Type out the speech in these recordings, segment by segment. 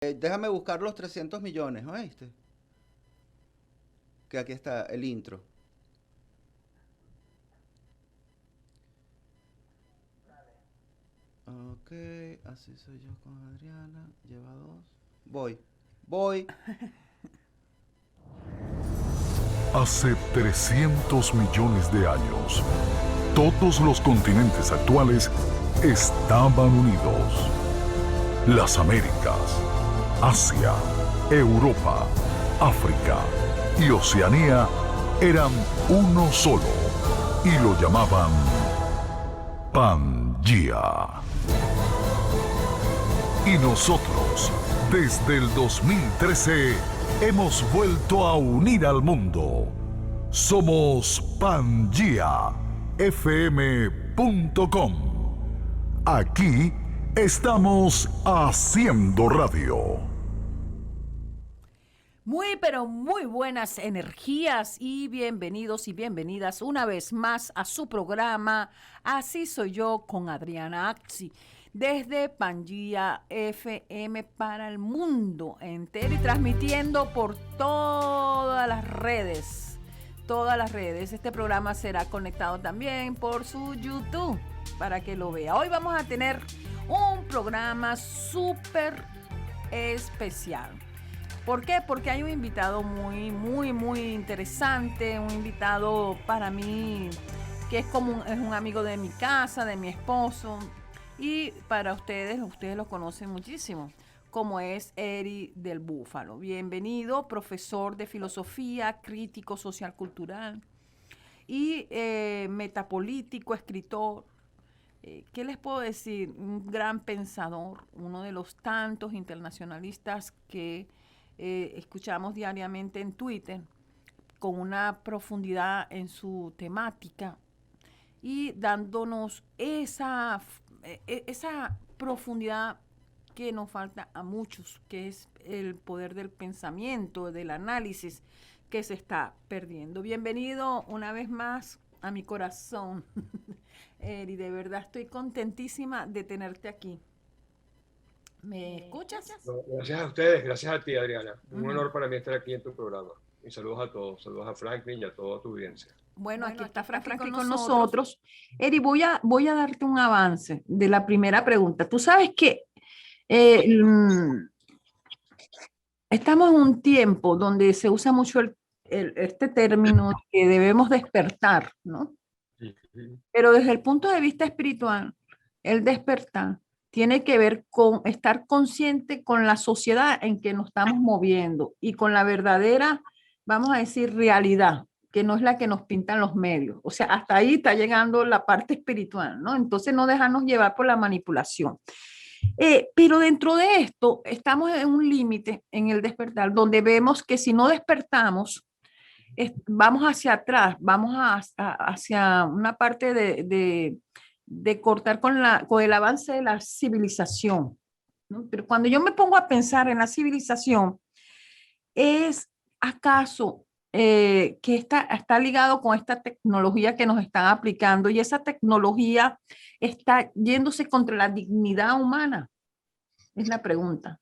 Déjame buscar los 300 millones, ¿oíste? Que aquí está el intro. Ok, así soy yo con Adriana. Lleva dos. Voy, voy. Hace 300 millones de años, todos los continentes actuales estaban unidos. Las Américas, Asia, Europa, África y Oceanía eran uno solo y lo llamaban Pangea. Y nosotros, desde el 2013, hemos vuelto a unir al mundo. Somos PangeaFM.com. Aquí estamos haciendo radio. Muy, pero muy buenas energías y bienvenidos y bienvenidas una vez más a su programa Así soy yo con Adriana Axi, desde Pangea FM para el mundo entero y transmitiendo por todas las redes. Todas las redes. Este programa será conectado también por su YouTube para que lo vea. Hoy vamos a tener un programa súper especial. ¿Por qué? Porque hay un invitado muy interesante, un invitado para mí que es un amigo de mi casa, de mi esposo, y para ustedes lo conocen muchísimo, como es Eri del Búfalo. Bienvenido, profesor de filosofía, crítico social cultural y metapolítico, escritor. ¿Qué les puedo decir? Un gran pensador, uno de los tantos internacionalistas que escuchamos diariamente en Twitter, con una profundidad en su temática y dándonos esa profundidad que nos falta a muchos, que es el poder del pensamiento, del análisis que se está perdiendo. Bienvenido una vez más a mi corazón, Eri, de verdad estoy contentísima de tenerte aquí. ¿Me escuchas? No, gracias a ustedes, gracias a ti, Adriana. Un Ujú. honor para mí estar aquí en tu programa. Y saludos a todos, saludos a Franklin y a toda tu audiencia. Bueno, aquí está Frankie Frankie con con nosotros. nosotros. Eri, voy a darte un avance de la primera pregunta. Tú sabes que eh, mm, estamos en un tiempo donde se usa mucho este término que debemos despertar, ¿no? Pero desde el punto de vista espiritual, el despertar tiene que ver con estar consciente con la sociedad en que nos estamos moviendo y con la verdadera, vamos a decir, realidad, que no es la que nos pintan los medios. O sea, hasta ahí está llegando la parte espiritual, ¿no? Entonces no dejarnos llevar por la manipulación. Pero dentro de esto estamos en un límite en el despertar, donde vemos que si no despertamos, vamos hacia atrás, vamos hacia una parte de cortar con el avance de la civilización, ¿no? Pero cuando yo me pongo a pensar en la civilización, ¿es acaso que está ligado con esta tecnología que nos están aplicando y esa tecnología está yéndose contra la dignidad humana? Es la pregunta.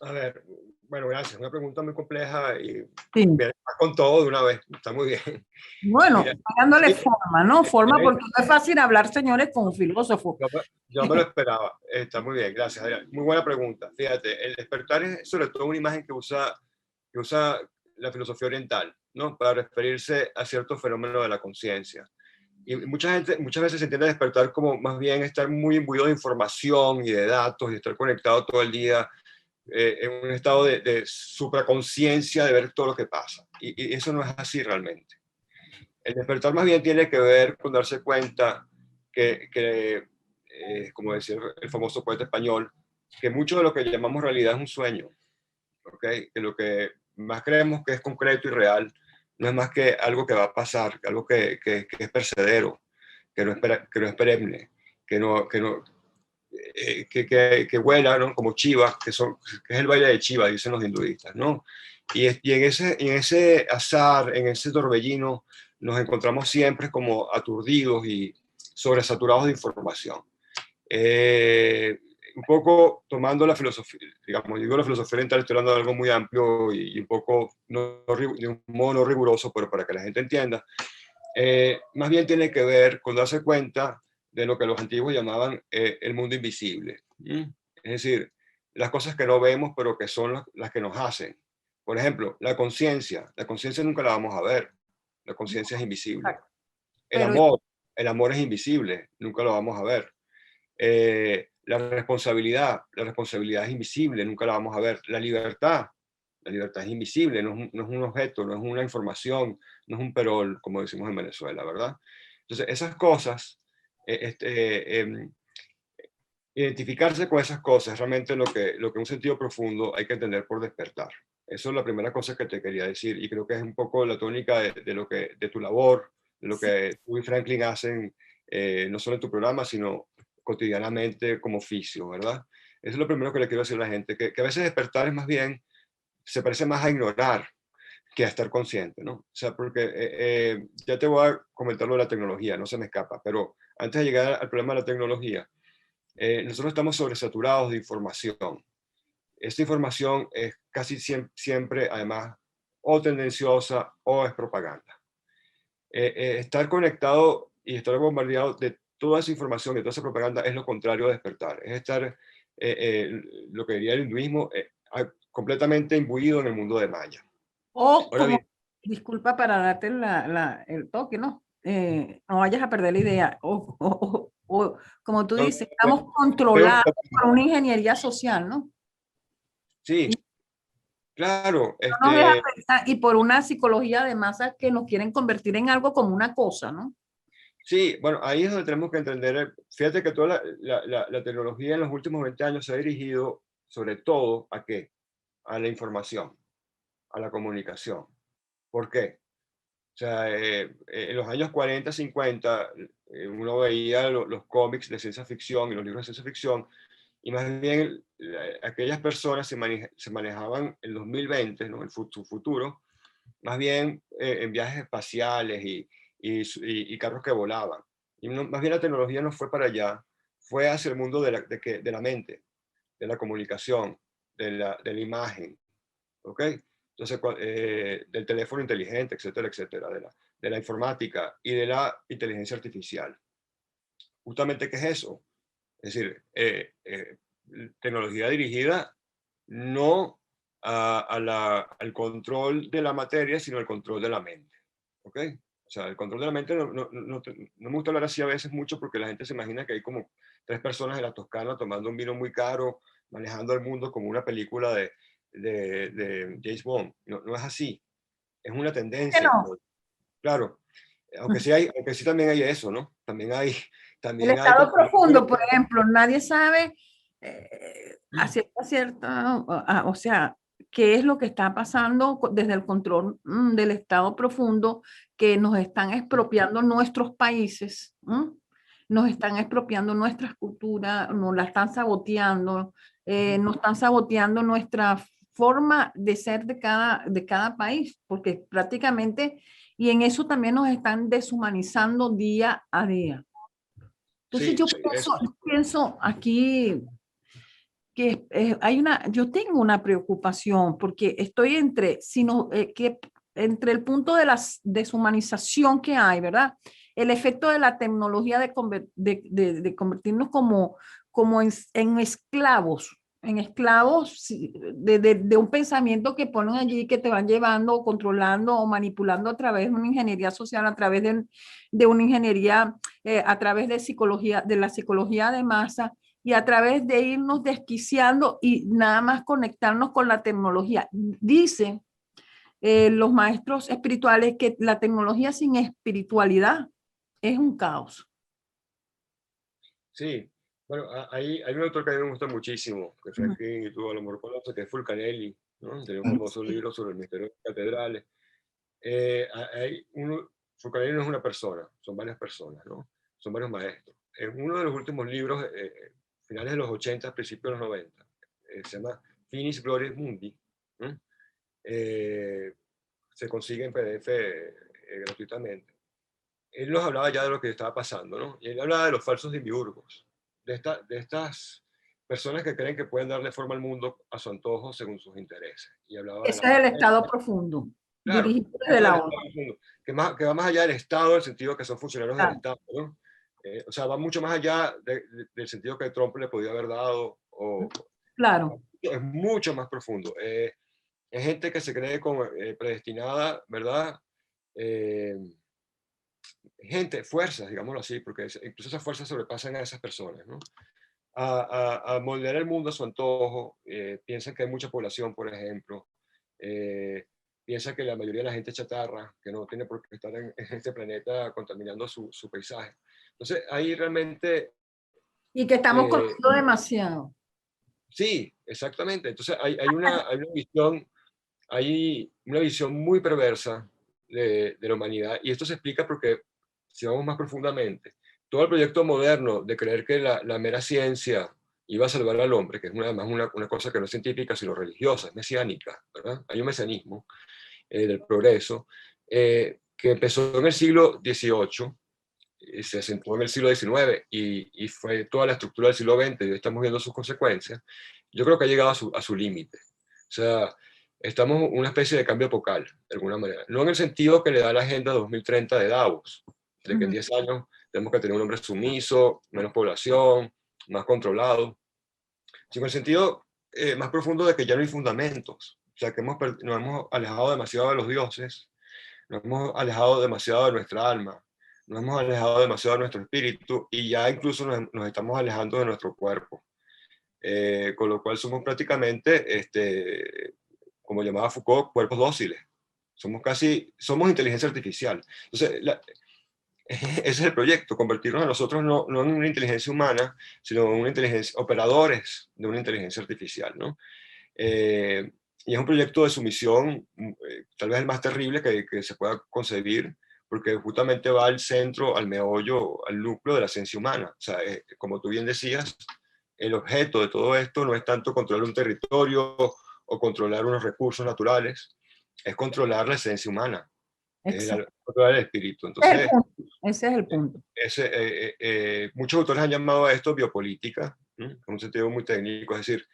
A ver, bueno, gracias. Una pregunta muy compleja y Sí. bien, vas con todo de una vez. Está muy bien. Bueno, Mira, dándole sí, forma, ¿no? Forma eh, porque no es fácil hablar, señores, con un filósofo. yo me lo esperaba. Está muy bien, gracias, Adriana. Muy buena pregunta. Fíjate, el despertar es sobre todo una imagen que usa la filosofía oriental, ¿no? Para referirse a ciertos fenómenos de la conciencia. Y muchas veces se entiende despertar como más bien estar muy imbuido de información y de datos y estar conectado todo el día en un estado de supraconciencia de ver todo lo que pasa. Y eso no es así realmente. El despertar más bien tiene que ver con darse cuenta como decía el famoso poeta español, que mucho de lo que llamamos realidad es un sueño, ¿ok? Que lo que más creemos que es concreto y real no es más que algo que va a pasar, algo que es perecedero, que no es perenne, que vuela, ¿no? Como chiva, que es el baile de chiva, dicen los hinduistas, ¿no? Y en ese azar, en ese torbellino, nos encontramos siempre como aturdidos y sobresaturados de información. Eh, un poco tomando la filosofía, digamos, digo la filosofía oriental, estoy hablando de algo muy amplio y un poco, de un modo no riguroso, pero para que la gente entienda, más bien tiene que ver con darse cuenta de lo que los antiguos llamaban el mundo invisible. Es decir, las cosas que no vemos, pero que son las que nos hacen. Por ejemplo, la conciencia nunca la vamos a ver, la conciencia es invisible. El Pero amor, el amor es invisible, nunca lo vamos a ver. La responsabilidad es invisible, nunca la vamos a ver. La libertad es invisible, no es un objeto, no es una información, no es un perol, como decimos en Venezuela, ¿verdad? Entonces, esas cosas, identificarse con esas cosas es realmente lo que en un sentido profundo hay que entender por despertar. Eso es la primera cosa que te quería decir y creo que es un poco la tónica de tu labor, de lo que tú y Franklin hacen, no solo en tu programa, sino cotidianamente como oficio, ¿verdad? Eso es lo primero que le quiero decir a la gente, que a veces despertar es más bien, se parece más a ignorar que a estar consciente, ¿no? O sea, porque ya te voy a comentar lo de la tecnología, no se me escapa, pero antes de llegar al problema de la tecnología, nosotros estamos sobresaturados de información. Esta información es casi siempre, además, o tendenciosa o es propaganda. Estar conectado y estar bombardeado de toda esa información, de toda esa propaganda, es lo contrario a despertar. Es estar, lo que diría el hinduismo, completamente imbuido en el mundo de Maya. o Ahora como, bien, disculpa para darte el toque, ¿no? No vayas a perder la idea. O, como tú no, dices, estamos creo- controlados por una ingeniería social, ¿no? sí, Y claro, no nos deja pensar, y por una psicología de masas que nos quieren convertir en algo como una cosa, ¿no? sí, bueno, ahí es donde tenemos que entender, fíjate que toda la tecnología en los últimos 20 años se ha dirigido sobre todo ¿a qué? A la información, a la comunicación. ¿Por qué? O sea, en los años 40, 50, uno veía los cómics de ciencia ficción y los libros de ciencia ficción, y más bien aquellas personas se manejaban el 2020, ¿no? Su futuro, más bien en viajes espaciales y carros que volaban. Y más bien la tecnología no fue para allá, fue hacia el mundo de la mente, de la comunicación, de la imagen, ¿ok? Entonces, del teléfono inteligente, etcétera, etcétera, de la informática y de la inteligencia artificial. Justamente, ¿qué es eso? Es decir, tecnología dirigida no al control de la materia, sino al control de la mente. ¿Ok? O sea, el control de la mente no me gusta hablar así a veces mucho porque la gente se imagina que hay como tres personas en la Toscana tomando un vino muy caro, manejando el mundo como una película de James Bond. No es así. Es una ¿Qué tendencia. no? Claro, aunque sí también hay eso, ¿no? El También hay estado como profundo, por ejemplo, nadie sabe a cierta, o sea, qué es lo que está pasando desde el control del estado profundo, que nos están expropiando nuestros países, nos están expropiando nuestras culturas, nos la están saboteando, nos están saboteando nuestra forma de ser de cada país, porque prácticamente, y en eso también nos están deshumanizando día a día. Entonces Sí, yo sí, pienso aquí que yo tengo una preocupación porque estoy entre el punto de la deshumanización que hay, ¿verdad? El efecto de la tecnología de convertirnos como en esclavos sí, de un pensamiento que ponen allí que te van llevando o controlando o manipulando a través de una ingeniería social, a través de una ingeniería, a través de la psicología de masa y a través de irnos desquiciando y nada más conectarnos con la tecnología. Dicen los maestros espirituales que la tecnología sin espiritualidad es un caos. sí. Bueno, hay un autor que a mí me gusta muchísimo, que Franklin y tú a lo mejor conoces, que es Fulcanelli, ¿no? Tiene un famoso libro sobre el misterio de las catedrales. Fulcanelli no es una persona, son varias personas, ¿no? Son varios maestros. En uno de los últimos libros, finales de los 80, principios de los 90, se llama Finis Glorias Mundi, ¿no? Se consigue en PDF gratuitamente. Él nos hablaba ya de lo que estaba pasando, ¿no? Y él hablaba de los falsos demiurgos, de estas personas que creen que pueden darle forma al mundo a su antojo según sus intereses. Y hablaba de Ese es el estado profundo, claro, dirigido eso desde es la el ONU. estado profundo, que va más allá del Estado, en el sentido que son funcionarios del Claro. Estado, ¿no? O sea, va mucho más allá del sentido que Trump le podía haber dado, Claro. es mucho más profundo. Es gente que se cree como predestinada, ¿verdad? Gente, fuerzas, digámoslo así, porque incluso esas fuerzas sobrepasan a esas personas, ¿no? A moldear el mundo a su antojo. Piensan que hay mucha población, por ejemplo. Piensan que la mayoría de la gente es chatarra, que no tiene por qué estar en este planeta contaminando su paisaje. Entonces, ahí realmente... Y que estamos comiendo demasiado. Sí, exactamente. Entonces, hay una visión muy perversa de la humanidad, y esto se explica porque, si vamos más profundamente, todo el proyecto moderno de creer que la mera ciencia iba a salvar al hombre, que es además una cosa que no es científica, sino religiosa, es mesiánica, ¿verdad? Hay un mesianismo del progreso que empezó en el siglo XVIII, se acentuó en el siglo XIX y fue toda la estructura del siglo XX, y hoy estamos viendo sus consecuencias. Yo creo que ha llegado a su límite. O sea, estamos en una especie de cambio epocal, de alguna manera. No en el sentido que le da la Agenda 2030 de Davos, de que en 10 años tenemos que tener un hombre sumiso, menos población, más controlado, sino en el sentido más profundo de que ya no hay fundamentos. O sea, que nos hemos alejado demasiado de los dioses, nos hemos alejado demasiado de nuestra alma, nos hemos alejado demasiado de nuestro espíritu, y ya incluso nos estamos alejando de nuestro cuerpo. Con lo cual somos prácticamente, como llamaba Foucault, cuerpos dóciles. Somos inteligencia artificial. Entonces, ese es el proyecto, convertirnos a nosotros no en una inteligencia humana, sino en una inteligencia, operadores de una inteligencia artificial, ¿no? Y es un proyecto de sumisión, tal vez el más terrible que se pueda concebir, porque justamente va al centro, al meollo, al núcleo de la esencia humana. O sea, como tú bien decías, el objeto de todo esto no es tanto controlar un territorio o controlar unos recursos naturales, es controlar la esencia humana, es controlar el espíritu. Entonces, ese es el punto. Muchos autores han llamado a esto biopolítica, en un sentido muy técnico, es decir,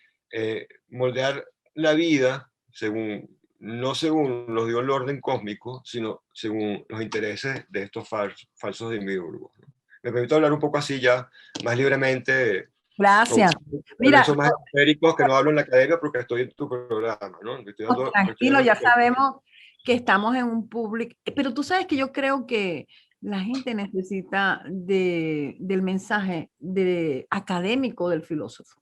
moldear la vida no según los dio el orden cósmico, sino según los intereses de estos falsos demiurgos, ¿no? Me permito hablar un poco así ya, más libremente. Gracias. Mira, son más esféricos, que no hablo en la academia porque estoy en tu programa, ¿no? Tranquilo, ya sabemos que estamos en un público, pero tú sabes que yo creo que la gente necesita del mensaje académico del filósofo.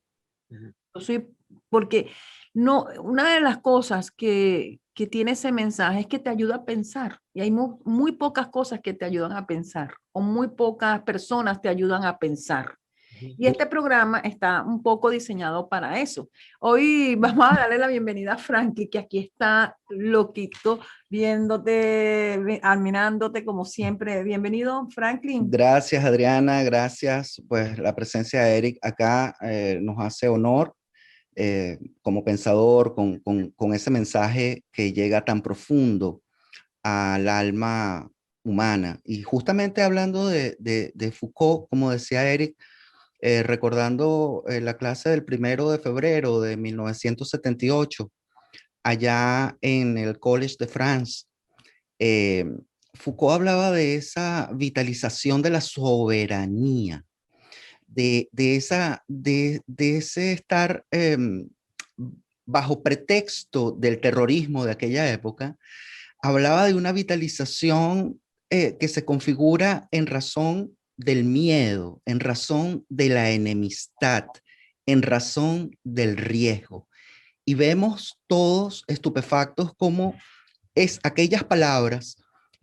Porque no, una de las cosas que tiene ese mensaje es que te ayuda a pensar, y hay muy pocas cosas que te ayudan a pensar, o muy pocas personas te ayudan a pensar. Y este programa está un poco diseñado para eso. Hoy vamos a darle la bienvenida a Franklin, que aquí está loquito, viéndote, admirándote como siempre. Bienvenido, Franklin. Gracias, Adriana, gracias. Pues la presencia de Eric acá nos hace honor como pensador, con ese mensaje que llega tan profundo al alma humana. Y justamente hablando de Foucault, como decía Eric, recordando la clase del 1 de febrero de 1978, allá en el Collège de France, Foucault hablaba de esa vitalización de la soberanía, de ese estar bajo pretexto del terrorismo de aquella época. Hablaba de una vitalización que se configura en razón del miedo, en razón de la enemistad, en razón del riesgo. Y vemos todos estupefactos como es aquellas palabras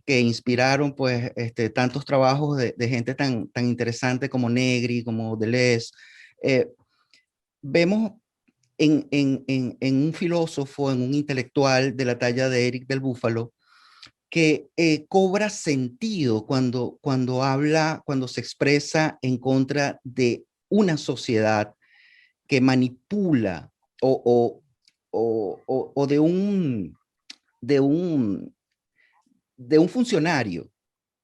que inspiraron pues tantos trabajos de gente tan interesante como Negri, como Deleuze. Vemos en un filósofo, en un intelectual de la talla de Eric del Búfalo, que cobra sentido cuando habla, cuando se expresa en contra de una sociedad que manipula o de un funcionario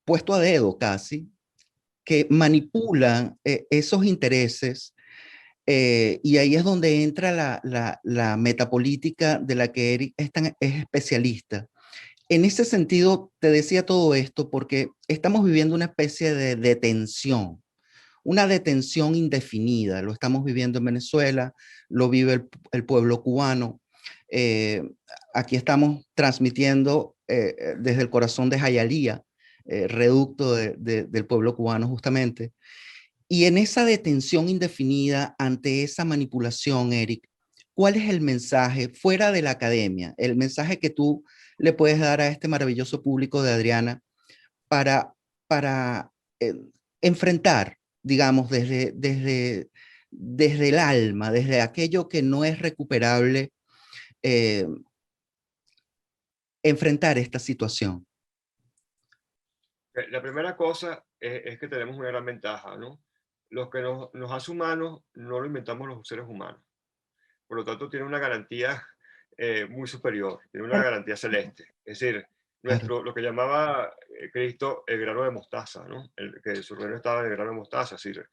puesto a dedo casi, que manipula esos intereses Y ahí es donde entra la metapolítica de la que Eric es especialista. En ese sentido, te decía todo esto porque estamos viviendo una especie de detención, una detención indefinida. Lo estamos viviendo en Venezuela, lo vive el pueblo cubano. Aquí estamos transmitiendo desde el corazón de Jayalía, reducto del pueblo cubano justamente. Y en esa detención indefinida ante esa manipulación, Eric, ¿cuál es el mensaje fuera de la academia? El mensaje que tú le puedes dar a este maravilloso público de Adriana para enfrentar, digamos, desde el alma, desde aquello que no es recuperable, enfrentar esta situación. La primera cosa es que tenemos una gran ventaja, ¿no? Lo que nos hace humanos no lo inventamos los seres humanos. Por lo tanto, tiene una garantía muy superior, tiene una garantía celeste. Es decir, lo que llamaba Cristo el grano de mostaza, ¿no? Que su reino estaba en el grano de mostaza. Es decir,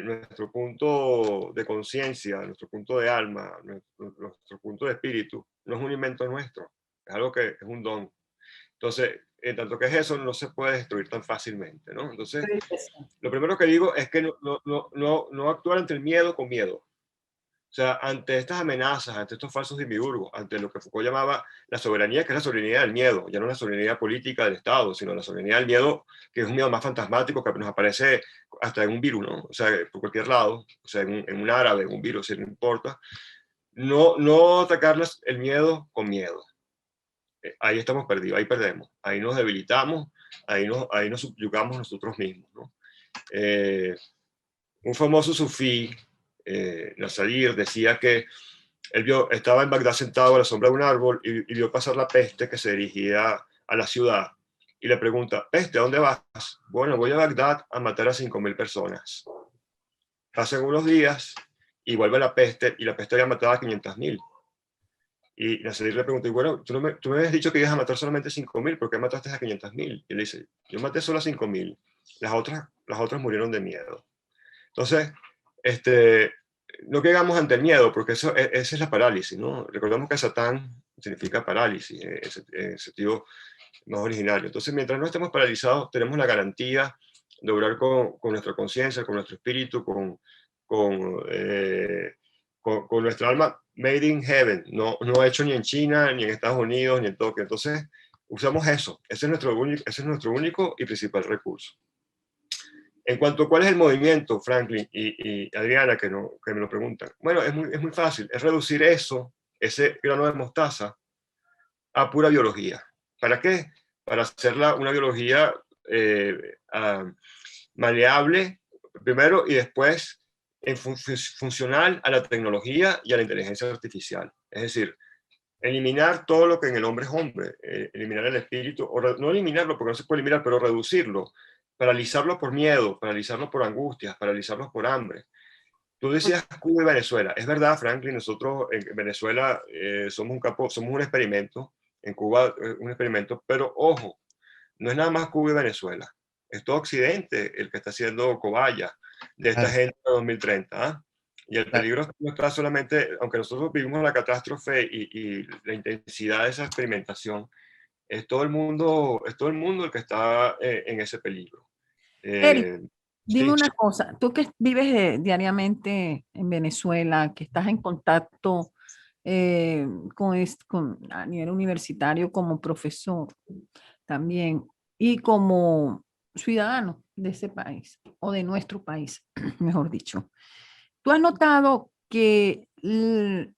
nuestro punto de conciencia, nuestro punto de alma, nuestro punto de espíritu, no es un invento nuestro, es algo que es un don. Entonces, en tanto que es eso, no se puede destruir tan fácilmente, ¿no? Entonces, lo primero que digo es que no actuar ante el miedo con miedo. O sea, ante estas amenazas, ante estos falsos demiurgos, ante lo que Foucault llamaba la soberanía, que es la soberanía del miedo, ya no la soberanía política del Estado, sino la soberanía del miedo, que es un miedo más fantasmático que nos aparece hasta en un virus, ¿no? O sea, por cualquier lado, o sea, en un árabe, en un virus, si no importa. No atacar el miedo con miedo. Ahí estamos perdidos, ahí perdemos, ahí nos debilitamos, ahí nos subyugamos nosotros mismos, ¿no? Un famoso sufí, Nasadir, decía que estaba en Bagdad sentado a la sombra de un árbol y vio pasar la peste que se dirigía a la ciudad y le pregunta: peste, ¿a dónde vas? Bueno, voy a Bagdad a matar a 5.000 personas. Pasan unos días y vuelve la peste, y la peste había matado a 500.000. Y Nasadir le pregunta: y bueno, tú me habías dicho que ibas a matar solamente 5.000, ¿por qué mataste a 500.000? Y le dice: yo maté solo a 5.000, las otras murieron de miedo. Entonces, no quedamos ante el miedo, porque esa es la parálisis, ¿no? Recordemos que Satán significa parálisis, en el sentido más originario. Entonces, mientras no estemos paralizados, tenemos la garantía de obrar con nuestra conciencia, con nuestro espíritu, con nuestra alma made in heaven, no hecho ni en China, ni en Estados Unidos, ni en Tokio. Entonces, usamos eso. Ese es nuestro único y principal recurso. En cuanto a cuál es el movimiento, Franklin y Adriana, que me lo preguntan, bueno, es muy fácil, es reducir ese grano de mostaza, a pura biología. ¿Para qué? Para hacerla una biología maleable, primero, y después funcional a la tecnología y a la inteligencia artificial. Es decir, eliminar todo lo que en el hombre es hombre, eliminar el espíritu, no eliminarlo porque no se puede eliminar, pero reducirlo, paralizarlo por miedo, paralizarlo por angustias, paralizarlo por hambre. Tú decías Cuba y Venezuela. Es verdad, Franklin, nosotros en Venezuela somos un experimento, en Cuba un experimento, pero ojo, no es nada más Cuba y Venezuela, es todo Occidente el que está haciendo cobaya de esta Agenda 2030. ¿Ah? Y el peligro no está solamente, aunque nosotros vivimos la catástrofe y la intensidad de esa experimentación, es todo el mundo el que está en ese peligro. Eric, dime Sí. una cosa, tú que vives diariamente en Venezuela, que estás en contacto a nivel universitario como profesor también y como ciudadano de ese país o de nuestro país, mejor dicho. ¿Tú has notado que el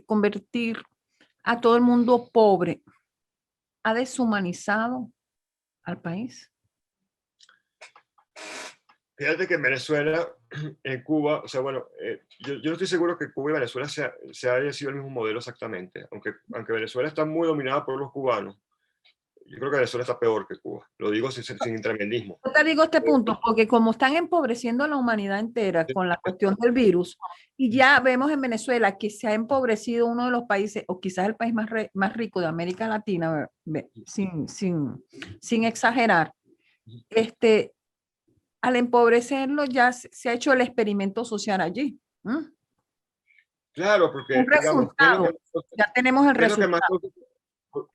convertir a todo el mundo pobre ha deshumanizado al país? Fíjate que en Venezuela, en Cuba, o sea, bueno, yo no estoy seguro que Cuba y Venezuela se haya sido el mismo modelo exactamente, aunque Venezuela está muy dominada por los cubanos. Yo creo que Venezuela está peor que Cuba, lo digo sin tremendismo. Yo te digo este punto, porque como están empobreciendo a la humanidad entera con la cuestión del virus, y ya vemos en Venezuela que se ha empobrecido uno de los países, o quizás el país más rico de América Latina, sin exagerar, al empobrecerlo ya se ha hecho el experimento social allí. Claro, Un porque, digamos, ¿qué es lo que resultado, ya tenemos el qué es lo que más resultado.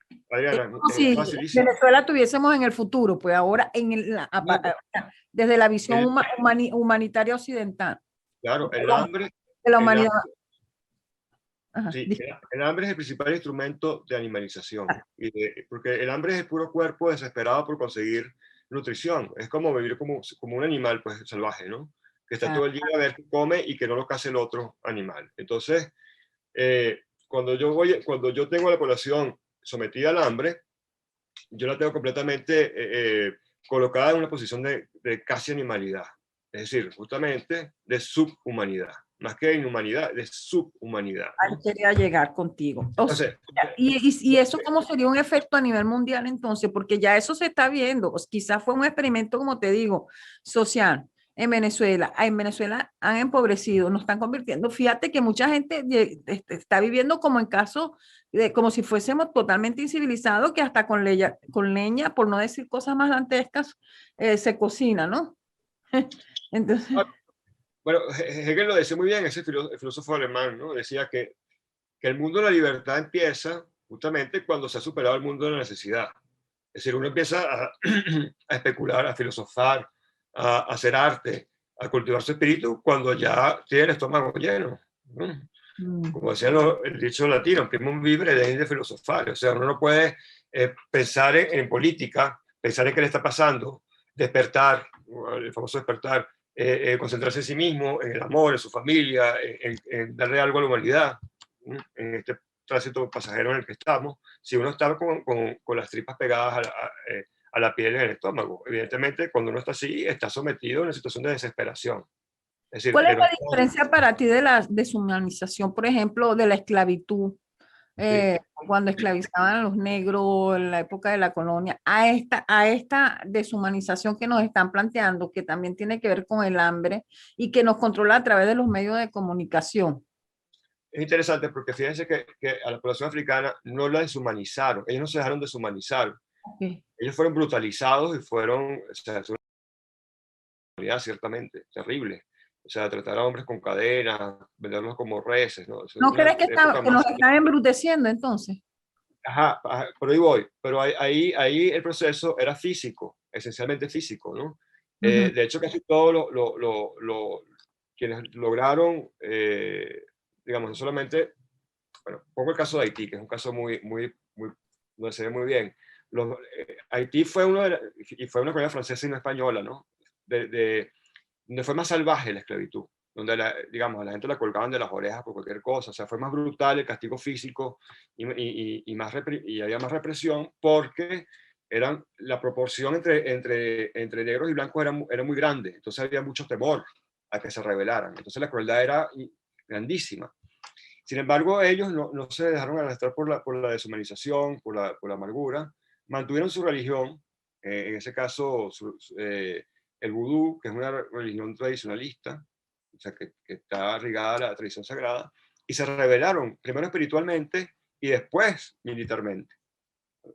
Es Adriana, como si facilísimo. Venezuela tuviésemos en el futuro, pues ahora desde la visión El- humanitaria occidental, claro, perdón, de la el humanidad. hambre, Ajá, sí, el hambre es el principal instrumento de animalización, porque el hambre es el puro cuerpo desesperado por conseguir nutrición. Es como vivir como un animal pues, salvaje, ¿no? Que está todo el día a ver qué come y que no lo case el otro animal. Entonces, cuando yo tengo a la población sometida al hambre, yo la tengo completamente colocada en una posición de casi animalidad, es decir, justamente de subhumanidad, más que inhumanidad, de subhumanidad, ahí ¿no? quería llegar contigo. O sea, Entonces, y eso cómo sería un efecto a nivel mundial entonces, porque ya eso se está viendo, pues, quizás fue un experimento, como te digo, social. En Venezuela, en Venezuela han empobrecido, nos están convirtiendo. Fíjate que mucha gente está viviendo como en caso de, como si fuésemos totalmente incivilizados, que hasta con leña, por no decir cosas más dantescas, se cocina, ¿no? Entonces, bueno, Hegel lo decía muy bien, ese filósofo alemán, ¿no? Decía que el mundo de la libertad empieza justamente cuando se ha superado el mundo de la necesidad. Es decir, uno empieza a especular, a filosofar, a hacer arte, a cultivar su espíritu cuando ya tiene el estómago lleno, ¿no? Como decía el dicho latino, primum vivere de filosofar. O sea, uno no puede pensar en política, pensar en qué le está pasando, despertar, el famoso despertar, concentrarse en sí mismo, en el amor, en su familia, en darle algo a la humanidad, ¿no? En este tránsito pasajero en el que estamos, si uno está con las tripas pegadas a la piel en el estómago. Evidentemente, cuando uno está así, está sometido a una situación de desesperación. Es decir, ¿cuál es de la los... diferencia para ti de la deshumanización, por ejemplo, de la esclavitud, Sí. cuando esclavizaban a los negros en la época de la colonia, a esta deshumanización que nos están planteando, que también tiene que ver con el hambre y que nos controla a través de los medios de comunicación? Es interesante porque fíjense que a la población africana no la deshumanizaron, ellos no se dejaron deshumanizar, Okay. ellos fueron brutalizados y fueron, o sea, es una realidad ciertamente terrible. O sea, tratar a hombres con cadenas, venderlos como reses, ¿no? Es ¿No una crees que, época que más... nos están embruteciendo entonces? Ajá, ajá, por ahí voy, pero ahí el proceso era físico, esencialmente físico, ¿no? Ujú. De hecho, casi todos quienes lograron, digamos, no solamente, bueno, pongo el caso de Haití, que es un caso muy, donde se ve muy bien. Haití fue y fue una colonia francesa y no española, ¿no? Donde fue más salvaje la esclavitud, donde, digamos, a la gente la colgaban de las orejas por cualquier cosa, o sea, fue más brutal el castigo físico y había más represión porque la proporción entre negros y blancos era muy grande, entonces había mucho temor a que se rebelaran, entonces la crueldad era grandísima. Sin embargo, ellos no se dejaron arrastrar por la deshumanización, por la amargura, mantuvieron su religión, en ese caso el vudú, que es una religión tradicionalista, o sea, que está ligada a la tradición sagrada, y se rebelaron, primero espiritualmente y después militarmente.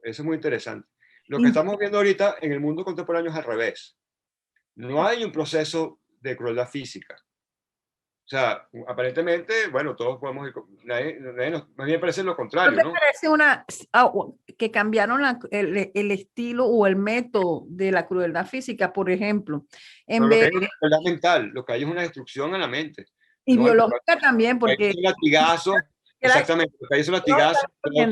Eso es muy interesante. Lo que Y estamos viendo ahorita en el mundo contemporáneo es al revés. No hay un proceso de crueldad física. O sea, aparentemente, bueno, todos podemos ir, más bien parece lo ¿no contrario, te ¿no? parece que cambiaron el estilo o el método de la crueldad física, por ejemplo, Pero en lo que vez, hay es una crueldad mental, lo que hay es una destrucción a la mente. y No, biológica también, hay porque un latigazo, era- exactamente, lo que hay es un no, latigazo está bien.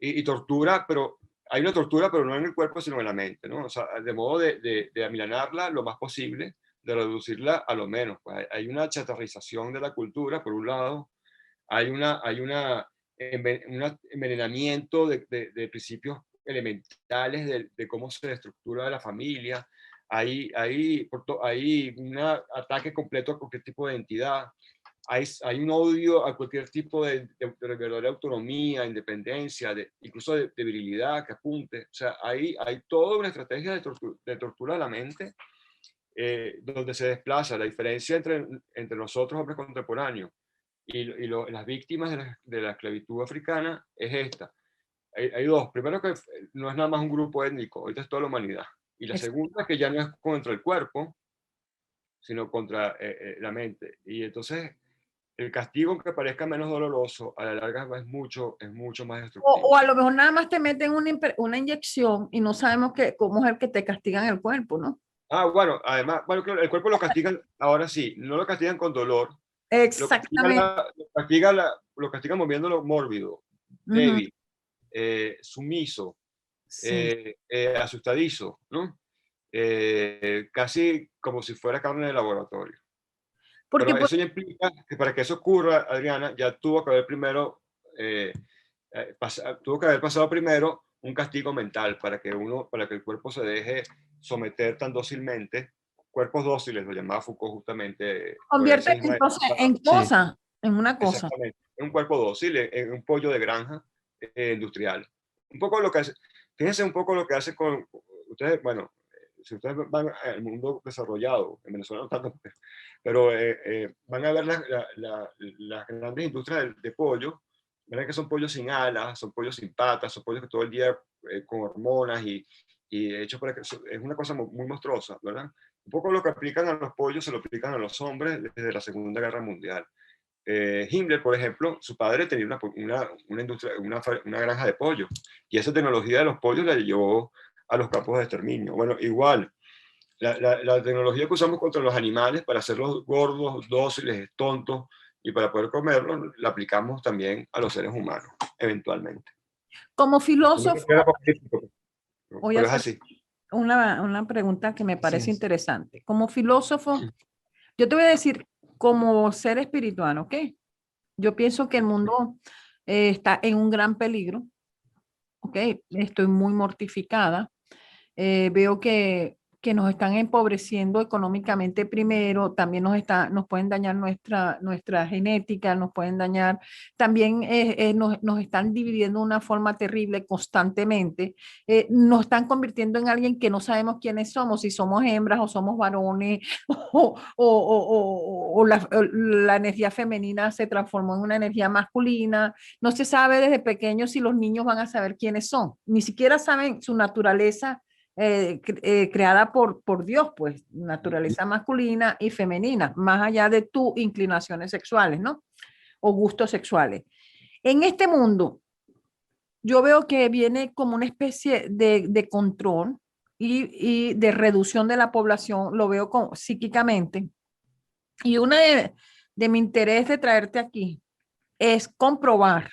y tortura, pero hay una tortura, pero no en el cuerpo, sino en la mente, ¿no? O sea, de modo de amilanarla lo más posible, de reducirla a lo menos. Pues hay una chatarrización de la cultura, por un lado, un envenenamiento de principios elementales de cómo se estructura la familia, hay un ataque completo a cualquier tipo de identidad, hay un odio a cualquier tipo de verdadera autonomía, independencia, incluso de virilidad que apunte. O sea, hay toda una estrategia de tortura de la mente donde se desplaza la diferencia entre nosotros, hombres contemporáneos, las víctimas de la esclavitud africana es esta. Hay dos. Primero que no es nada más un grupo étnico, ahorita es toda la humanidad. Y la segunda es que ya no es contra el cuerpo, sino contra la mente. Y entonces el castigo, aunque parezca menos doloroso, a la larga es mucho más destructivo. O a lo mejor nada más te meten una inyección y no sabemos cómo es el que te castigan el cuerpo, ¿no? Ah, bueno, además, bueno, claro, el cuerpo lo castigan, ahora sí, no lo castigan con dolor, Exactamente. lo castigan moviéndolo mórbido, Ujú. débil, sumiso, Sí. asustadizo, ¿no? Casi como si fuera carne de laboratorio. Porque Pero eso ya implica que para que eso ocurra, Adriana, ya tuvo que haber primero, tuvo que haber pasado primero un castigo mental para que el cuerpo se deje someter tan dócilmente. Cuerpos dóciles, lo llamaba Foucault justamente por esa convierte misma entonces época. en Sí. cosa, en una cosa. Exactamente, un cuerpo dócil, en un pollo de granja industrial. Un poco lo que hace, fíjense un poco lo que hace con ustedes, bueno, si ustedes van al mundo desarrollado, en Venezuela no tanto, pero van a ver las grandes industrias de pollo, verán que son pollos sin alas, son pollos sin patas, son pollos que todo el día con hormonas y hechos para que es una cosa muy monstruosa, ¿verdad? Un poco lo que aplican a los pollos se lo aplican a los hombres desde la Segunda Guerra Mundial. Himmler, por ejemplo, su padre tenía una industria, una granja de pollo, y esa tecnología de los pollos la llevó a los campos de exterminio. Bueno, igual, la tecnología que usamos contra los animales para hacerlos gordos, dóciles, tontos, y para poder comerlos, la aplicamos también a los seres humanos, eventualmente. Como No me filósofo, queda político, voy a pero es hacer así. una pregunta que me Así parece es. interesante. Como filósofo, yo te voy a decir, como ser espiritual, ¿ok? Yo pienso que el mundo está en un gran peligro, ¿ok? Estoy muy mortificada. Veo que nos están empobreciendo económicamente primero, también nos pueden dañar nuestra genética, nos pueden dañar, también nos están dividiendo de una forma terrible constantemente, nos están convirtiendo en alguien que no sabemos quiénes somos, si somos hembras o somos varones, o la energía femenina se transformó en una energía masculina, no se sabe desde pequeños si los niños van a saber quiénes son, ni siquiera saben su naturaleza creada por Dios, pues, naturaleza masculina y femenina, más allá de tus inclinaciones sexuales, ¿no? O gustos sexuales. En este mundo, yo veo que viene como una especie de control y de reducción de la población, lo veo psíquicamente. Y una de mi interés de traerte aquí es comprobar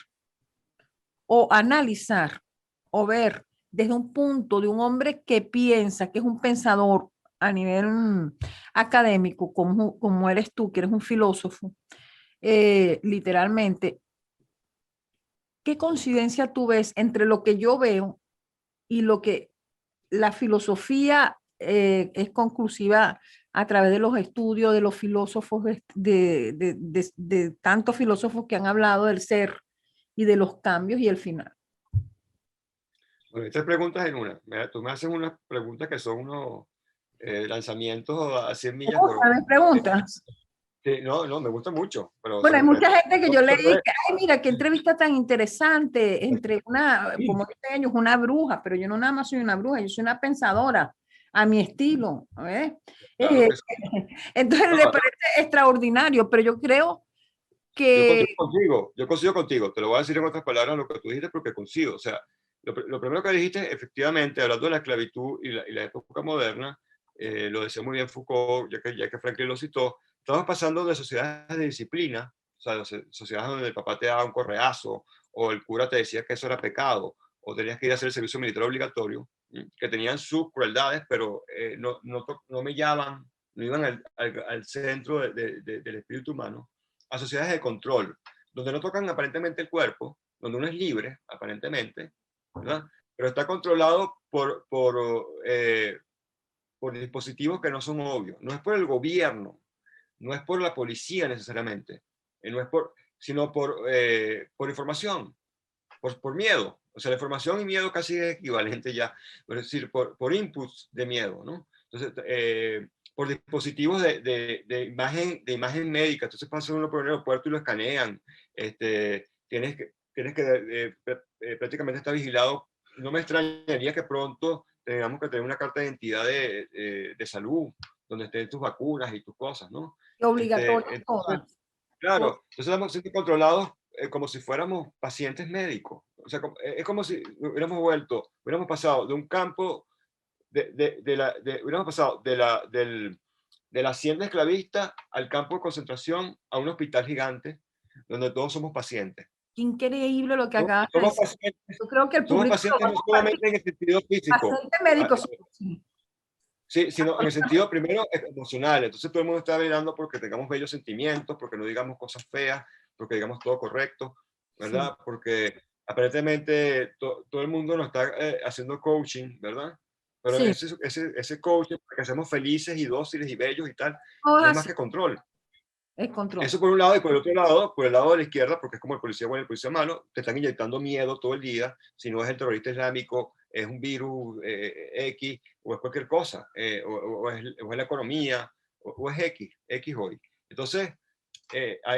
o analizar o ver desde un punto de un hombre que piensa, que es un pensador a nivel académico, como eres tú, que eres un filósofo, literalmente, ¿qué coincidencia tú ves entre lo que yo veo y lo que la filosofía es conclusiva a través de los estudios de los filósofos, de tantos filósofos que han hablado del ser y de los cambios y el final? Bueno, tres preguntas en una. Mira, tú me haces unas preguntas que son unos lanzamientos a 100 millas por hora. ¿Sabes preguntas? Sí, no, no, me gusta mucho, pero Bueno, hay son mucha retos. gente que yo leí que, ay, mira, qué entrevista tan interesante entre como dicen ellos, una bruja, pero yo no nada más soy una bruja, yo soy una pensadora a mi estilo, ¿ves? Claro Eh, que sí. entonces No, le parece extraordinario, pero yo creo que, yo coincido contigo, te lo voy a decir en otras palabras lo que tú dijiste porque coincido. O sea, lo primero que dijiste, efectivamente, hablando de la esclavitud y la época moderna, lo decía muy bien Foucault, ya que Franklin lo citó, estamos pasando de sociedades de disciplina, o sea, sociedades donde el papá te daba un correazo, o el cura te decía que eso era pecado, o tenías que ir a hacer el servicio militar obligatorio, que tenían sus crueldades, pero no mellaban, no iban al centro del espíritu humano, a sociedades de control, donde no tocan aparentemente el cuerpo, donde uno es libre, aparentemente, ¿verdad? Pero está controlado por dispositivos que no son obvios. No es por el gobierno, no es por la policía necesariamente, no es sino por información, por miedo. O sea, la información y miedo casi es equivalente ya, es decir, por inputs de miedo, ¿no? Entonces, por dispositivos de imagen médica. Entonces pasa uno por el aeropuerto y lo escanean. Tienes que prácticamente estar vigilado. No me extrañaría que pronto tengamos que tener una carta de identidad de salud, donde estén tus vacunas y tus cosas, ¿no? Obligatorio Entonces, todas. claro, entonces estamos siendo controlados como si fuéramos pacientes médicos. O sea, es como si hubiéramos pasado de un campo, hubiéramos pasado de la hacienda esclavista al campo de concentración a un hospital gigante donde todos somos pacientes. Qué increíble lo que Somos, acabas de somos decir. pacientes, Yo creo que el somos público lo pacientes va no a compartir. solamente en el sentido físico, Pacientes médicos. Sí. sí, sino en el sentido primero emocional. Entonces todo el mundo está velando porque tengamos bellos sentimientos, porque no digamos cosas feas, porque digamos todo correcto, ¿verdad? Sí. Porque aparentemente todo el mundo nos está haciendo coaching, ¿verdad? Pero Sí. ese coaching para que seamos felices y dóciles y bellos y tal, Todo no es es más así. que control. Es control. Eso por un lado, y por el otro lado, por el lado de la izquierda, porque es como el policía bueno y el policía malo, te están inyectando miedo todo el día, si no es el terrorista islámico, es un virus X, o es cualquier cosa, o es la economía, o es X hoy. Entonces,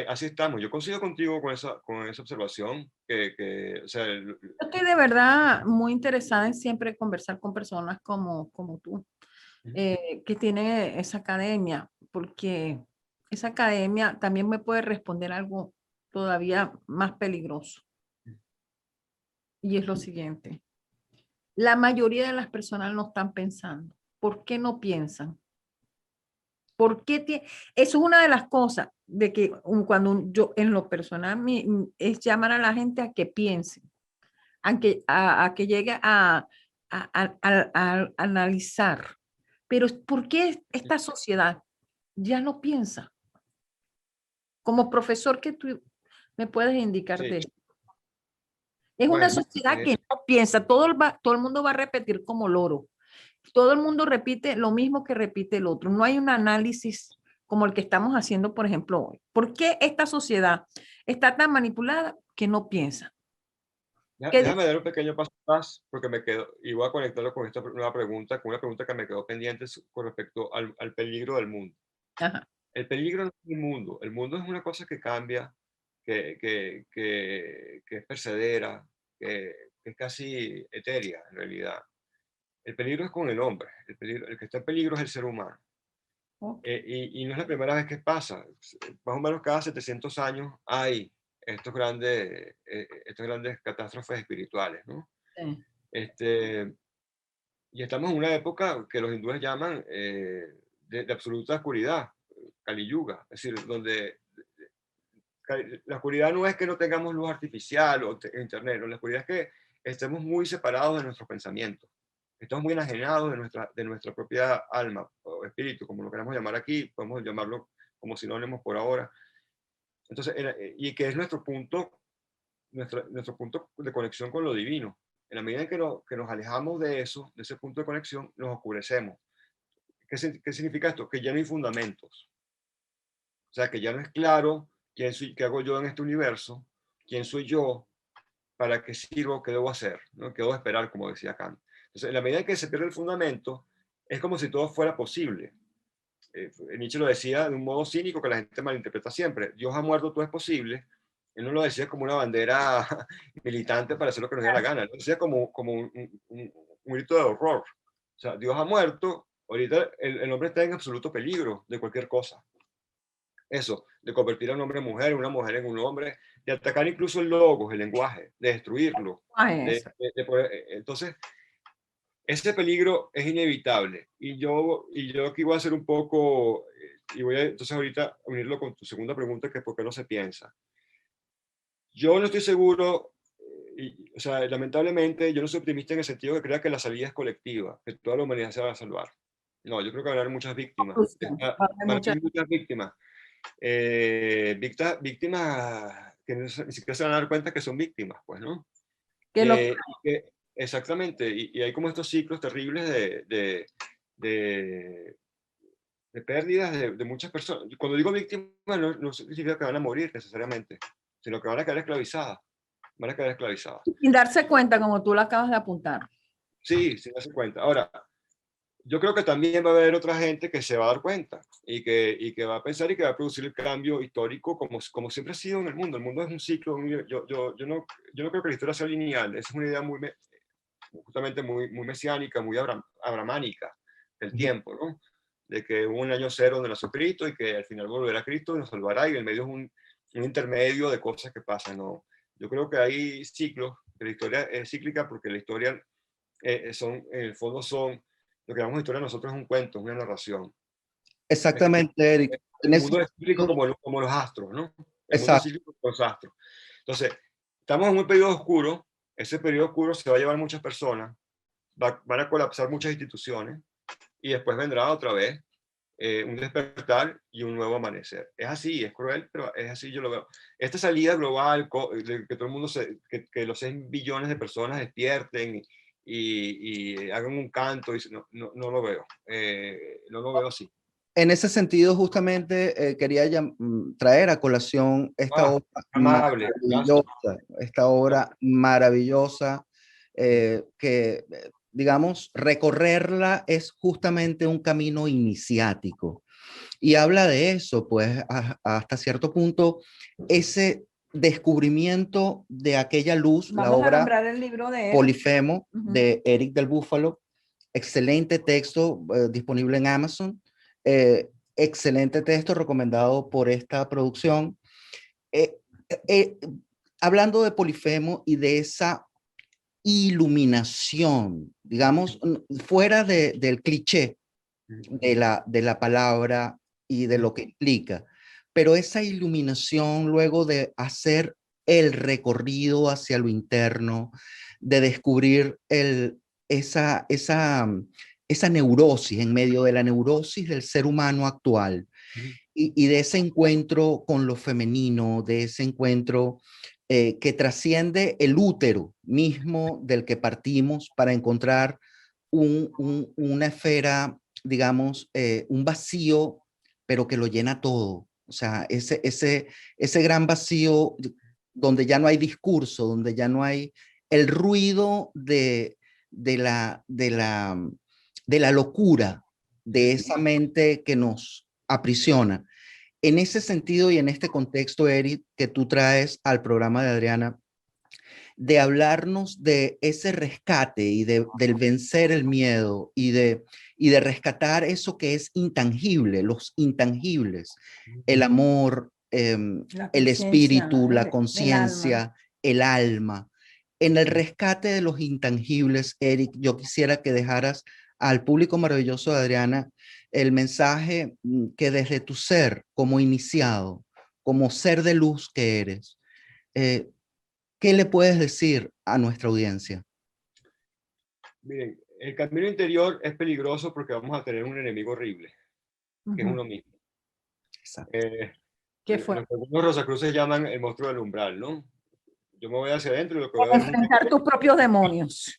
así estamos. Yo coincido contigo con esa observación, o sea, Yo estoy de verdad muy interesada en siempre conversar con personas como tú, que tienen esa academia, porque esa academia también me puede responder algo todavía más peligroso. Y es lo siguiente. La mayoría de las personas no están pensando. ¿Por qué no piensan? ¿Por qué eso es una de las cosas de que cuando yo en lo personal es llamar a la gente a que piense, a que llegue a analizar. Pero ¿por qué esta sociedad ya no piensa? Como profesor, ¿qué tú me puedes indicar sí, de esto? Es una bueno, sociedad que no piensa, todo el mundo va a repetir como loro. Todo el mundo repite lo mismo que repite el otro. No hay un análisis como el que estamos haciendo, por ejemplo, hoy. ¿Por qué esta sociedad está tan manipulada que no piensa? déjame dar un pequeño paso atrás, porque me quedo, y voy a conectarlo con esta nueva pregunta, con una pregunta que me quedó pendiente con respecto al peligro del mundo. Ajá. El peligro no es el mundo es una cosa que cambia, que es percedera, que es casi etérea en realidad. El peligro es con el hombre, el que está en peligro es el ser humano. Y no es la primera vez que pasa, más o menos cada 700 años hay estos grandes catástrofes espirituales, ¿no? Sí. Y estamos en una época que los hindúes llaman de absoluta oscuridad, Kali Yuga, es decir, donde la oscuridad no es que no tengamos luz artificial o internet, no, la oscuridad es que estemos muy separados de nuestros pensamientos, estamos muy enajenados de nuestra propia alma o espíritu, como lo queramos llamar aquí, podemos llamarlo como sinónimos por ahora. Entonces, y que es nuestro punto de conexión con lo divino. En la medida en que nos alejamos de eso, de ese punto de conexión, nos oscurecemos. ¿Qué significa esto? Que ya no hay fundamentos. O sea, que ya no es claro quién soy, qué hago yo en este universo, quién soy yo, para qué sirvo, qué debo hacer, ¿no? Qué debo esperar, como decía Kant. Entonces, en la medida en que se pierde el fundamento, es como si todo fuera posible. Nietzsche lo decía de un modo cínico que la gente malinterpreta siempre. Dios ha muerto, todo es posible. Él no lo decía como una bandera militante para hacer lo que nos diera la gana. Lo decía como un grito de horror. O sea, Dios ha muerto, ahorita el hombre está en absoluto peligro de cualquier cosa. Eso, de convertir a un hombre en mujer, una mujer en un hombre, de atacar incluso el logos, el lenguaje, de destruirlo. Entonces, ese peligro es inevitable. Y yo aquí voy a hacer un poco, y voy a entonces ahorita unirlo con tu segunda pregunta, que es por qué no se piensa. Yo no estoy seguro, o sea, lamentablemente, yo no soy optimista en el sentido que crea que la salida es colectiva, que toda la humanidad se va a salvar. No, yo creo que van a haber muchas víctimas. Van a haber muchas víctimas. Víctimas que ni siquiera se van a dar cuenta que son víctimas, pues, ¿no? Exactamente, y hay como estos ciclos terribles de pérdidas de muchas personas. Cuando digo víctimas, no significa que van a morir necesariamente, sino que van a quedar esclavizadas. Van a quedar esclavizadas. Sin darse cuenta, como tú lo acabas de apuntar. Sí, sin darse cuenta. Ahora, yo creo que también va a haber otra gente que se va a dar cuenta y que va a pensar y que va a producir el cambio histórico como siempre ha sido en el mundo. El mundo es un ciclo. Yo no creo que la historia sea lineal. Esa es una idea muy justamente muy, muy mesiánica, muy abramánica del tiempo, ¿no? De que hubo un año cero donde nació Cristo y que al final volverá Cristo y nos salvará, y en el medio es un intermedio de cosas que pasan, ¿no? Yo creo que hay ciclos, que la historia es cíclica porque la historia en el fondo lo que llamamos historia nosotros es un cuento, es una narración. Exactamente, Eric. En El ese mundo es cíclico sentido, como los astros, ¿no? El mundo es exacto. cíclico como los astros. Entonces, estamos en un periodo oscuro, ese periodo oscuro se va a llevar muchas personas, van a colapsar muchas instituciones y después vendrá otra vez un despertar y un nuevo amanecer. Es así, es cruel, pero es así, yo lo veo. Esta salida global, que todo el mundo, que los 6 billones de personas despierten y hagan un canto, no lo veo. No lo veo así. En ese sentido, justamente quería traer a colación Amable, gracias. esta obra maravillosa, que, digamos, recorrerla es justamente un camino iniciático. Y habla de eso, pues, hasta cierto punto, ese descubrimiento de aquella luz, la Vamos a obra nombrar el libro de él. Polifemo, de Eric del Búfalo. Excelente texto, disponible en Amazon. Excelente texto recomendado por esta producción. Hablando de Polifemo y de esa iluminación, digamos, fuera del cliché de la palabra y de lo que implica, pero esa iluminación luego de hacer el recorrido hacia lo interno, de descubrir esa neurosis, en medio de la neurosis del ser humano actual, y de ese encuentro con lo femenino, de ese encuentro que trasciende el útero mismo del que partimos para encontrar una esfera, digamos, un vacío, pero que lo llena todo. O sea, ese gran vacío donde ya no hay discurso, donde ya no hay el ruido de la locura de esa mente que nos aprisiona. En ese sentido y en este contexto, Eric, que tú traes al programa de Adriana, de hablarnos de ese rescate y del vencer el miedo y de rescatar eso que es intangible, los intangibles, el amor, el espíritu, la conciencia, el alma. En el rescate de los intangibles, Eric, yo quisiera que dejaras al público maravilloso de Adriana el mensaje que desde tu ser como iniciado, como ser de luz que eres, ¿qué le puedes decir a nuestra audiencia? Miren, el camino interior es peligroso porque vamos a tener un enemigo horrible, que es uno mismo. ¿Qué fue? Lo que algunos Rosacruces llaman el monstruo del umbral, ¿no? Yo me voy hacia adentro y lo que voy a ver es enfrentar tus propios demonios.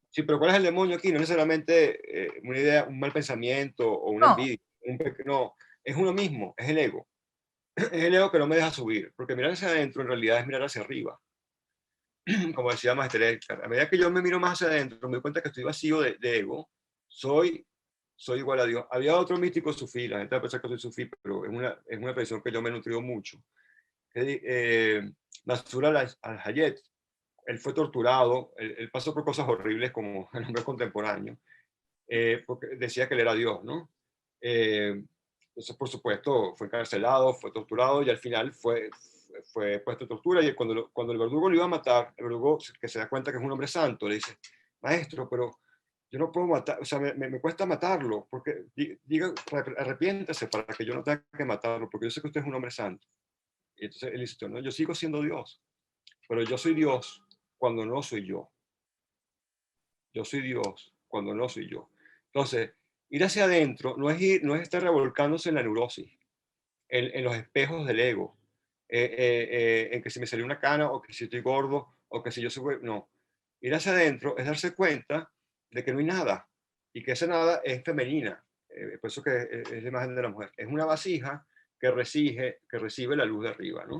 Sí, pero ¿cuál es el demonio aquí? No necesariamente una idea, un mal pensamiento o una envidia. No, es uno mismo, es el ego. Es el ego que no me deja subir, porque mirar hacia adentro en realidad es mirar hacia arriba. Como decía Master Eckhart, a medida que yo me miro más hacia adentro, me doy cuenta que estoy vacío de ego, soy igual a Dios. Había otro místico sufí, la gente va a pensar que soy sufí, pero es una tradición que yo me he nutrido mucho. Nasrul al-Hayat, él fue torturado, él pasó por cosas horribles como el hombre contemporáneo, porque decía que él era Dios, ¿no? Entonces, por supuesto, fue encarcelado, fue torturado y al final fue puesto en tortura, y cuando el verdugo lo iba a matar, el verdugo, que se da cuenta que es un hombre santo, le dice: maestro, pero yo no puedo matar, o sea, me cuesta matarlo, porque diga, arrepiéntase para que yo no tenga que matarlo, porque yo sé que usted es un hombre santo. Y entonces él dice: no, yo sigo siendo Dios, pero yo soy Dios cuando no soy yo. Yo soy Dios cuando no soy yo. Entonces, ir hacia adentro no es estar revolcándose en la neurosis, en los espejos del ego, en que si me salió una cana, o que si estoy gordo, o que si yo soy... No. Ir hacia adentro es darse cuenta de que no hay nada, y que esa nada es femenina. Por eso que es la imagen de la mujer. Es una vasija que recibe la luz de arriba, ¿no?